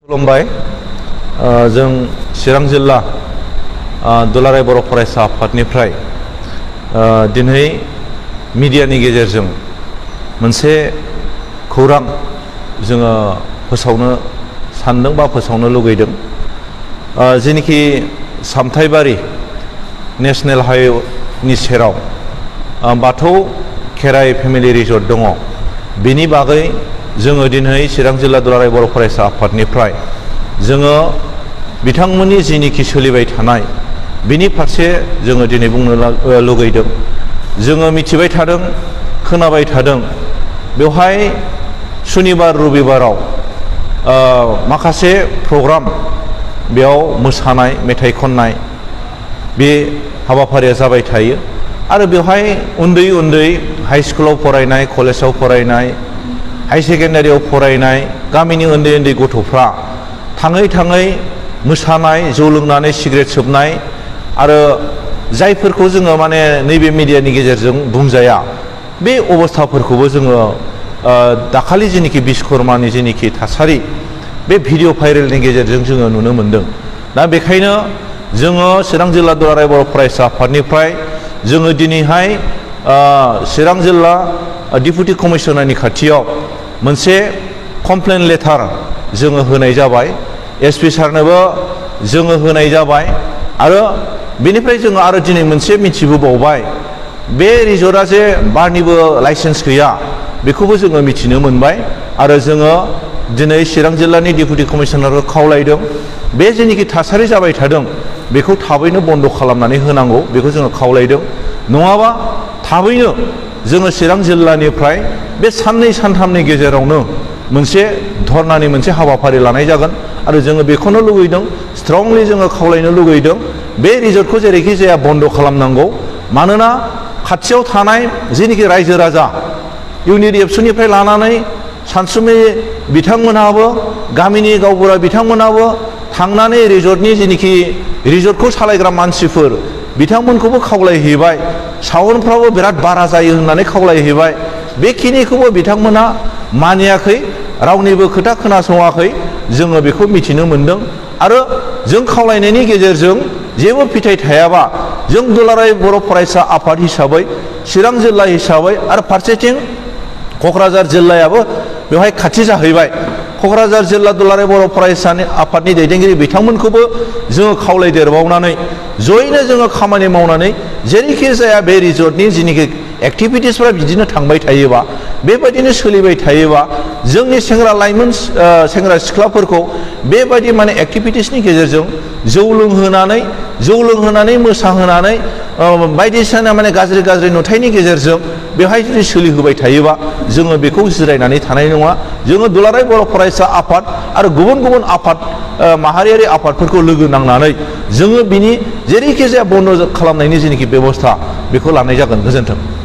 खुलुमबाय जों चिरां जिल्ला दुलाराय बर' फरायसा आफादनिफ्राय दिनै मिडियानि गेजेरजों मोनसे खौरां जोङो फोसावनो सानदों बा फोसावनो लुगैदों। जेनिखि सामथाइबारि नेशनेल हाइवेनि सेराव बाथौ खेराइ फेमिलि रिजर्ट दङ, बेनि बागै जोङो दिनै चिरां जिल्ला दुलाराय बर' फरायसा आफादनिफ्राय जोङो बिथांमोननि जेनिखि सोलिबाय थानाय बिनि फारसे जोङो दिनै बुंनो लुगैदों। जोङो मिथिबाय थादों, खोनाबाय थादों, बेवहाय सुनिबार रबिबाराव माखासे प्रग्राम, बेयाव मोसानाय, मेथाइ खननाय बे हाबाफारिया जाबाय थायो आरो बेवहाय उन्दै उन्दै हाइ स्कुलाव फरायनाय, कलेजाव फरायनाय, हाई सेकेन्डारियाव फरायनाय गामिनि उन्दै उन्दै गथ'फ्रा थाङै थाङै मोसानाय, जौ लोंनानै सिगारेट सोबनाय आरो जायफोरखौ जोङो माने नैबे मिडियानि गेजेरजों बुंजाया बे अबस्थाफोरखौबो जोङो दाखालि जेनिखि बिश्वकर्मानि जेनिखि थासारि बे भिडिअ भाइरेलनि गेजेरजों जोङो नुनो मोनदों। दा बेखायनो जोङो चिरां जिल्ला दुलाराय बर' फरायसा आफादनिफ्राय जोङो दिनैहाय चिरां जिल्ला डिपुटि कमिशनारनि खाथियाव मोनसे कमप्लेन लेटार जोङो होनाय जाबाय, एसपि सारनोबो जोङो होनाय जाबाय आरो बेनिफ्राय जोङो आरो दिनै मोनसे मिथिबोबावबाय, बे रिजर्टआ जे बारनिबो लाइसेन्स गैया बेखौबो जोङो मिथिनो मोनबाय आरो जोङो दिनै चिरां जिल्लानि डिपुटि कमिशनारखौ खावलायदों, बे जेनिखि थासारि जाबाय थादों बेखौ थाबैनो बन्द' खालामनानै होनांगौ, बेखौ जोङो खावलायदों। नङाबा थाबैनो जोङो चिरां जिल्लानिफ्राय बे साननै सानथामनि गेजेरावनो मोनसे धरनानि मोनसे हाबाफारि लानाय जागोन आरो जोङो बेखौनो लुगैदों, स्ट्रंलि जोङो खावलायनो लुगैदों, बे रिजर्टखौ जेरैखि जाया बन्द' खालामनांगौ। मानोना खाथियाव थानाय जेनिखि रायजो राजा इउनिट एबसुनिफ्राय लानानै सानसुमै बिथांमोनहाबो, गामिनि गावबुरा बिथांमोनहाबो थांनानै रिजर्टनि जेनिखि रिजर्टखौ सालायग्रा मानसिफोर बिथांमोनखौबो खावलायहैबाय, साउन्डफ्राबो बिराद बारा जायो होननानै खावलायहैबाय, बेखिनिखौबो बिथांमोना मानियाखै, रावनिबो खोथा खोनासङाखै, जोङो बेखौ मिथिनो मोनदों। आरो जों खावलायनायनि गेजेरजों जेबो फिथाइ थायाबा जों दुलाराय बर' फरायसा आफाद हिसाबै, चिरां जिल्ला हिसाबै आरो फारसेथिं क'क्राझार जिल्लायाबो बेवहाय खाथि जाहैबाय, क'क्राझार जिल्ला दुलाराय बर' फरायसानि आफादनि दैदेनगिरि बिथांमोनखौबो जोङो खावलायदेरबावनानै जयैनो जोङो खामानि मावनानै जेरैखि जाया बे रिजर्टनि जेनिखि एक्टिभिटिसफ्रा बिदिनो थांबाय थायोबा, बेबायदिनो सोलिबाय थायोबा जोंनि सेंग्रा लाइमोन सेंग्रा सिख्लाफोरखौ बेबायदि माने एक्टिभिटिसनि गेजेरजों जौ लोंहोनानै मोसाहोनानै बायदिसिना माने गाज्रि गाज्रि नुथायनि गेजेरजों बेवहाय जुदि सोलिहोबाय थायोबा जोङो बेखौ जिरायनानै थानाय नङा। जोङो दुलाराय बर' फरायसा आफाद आरो गुबुन गुबुन आफाद माहारियारि आफादफोरखौ लोगो नांनानै जोङो बिनि जेरैखि जाया बन्द' खालामनायनि जेनिखि बेबस्था बेखौ लानाय जागोन। गोजोन्थों।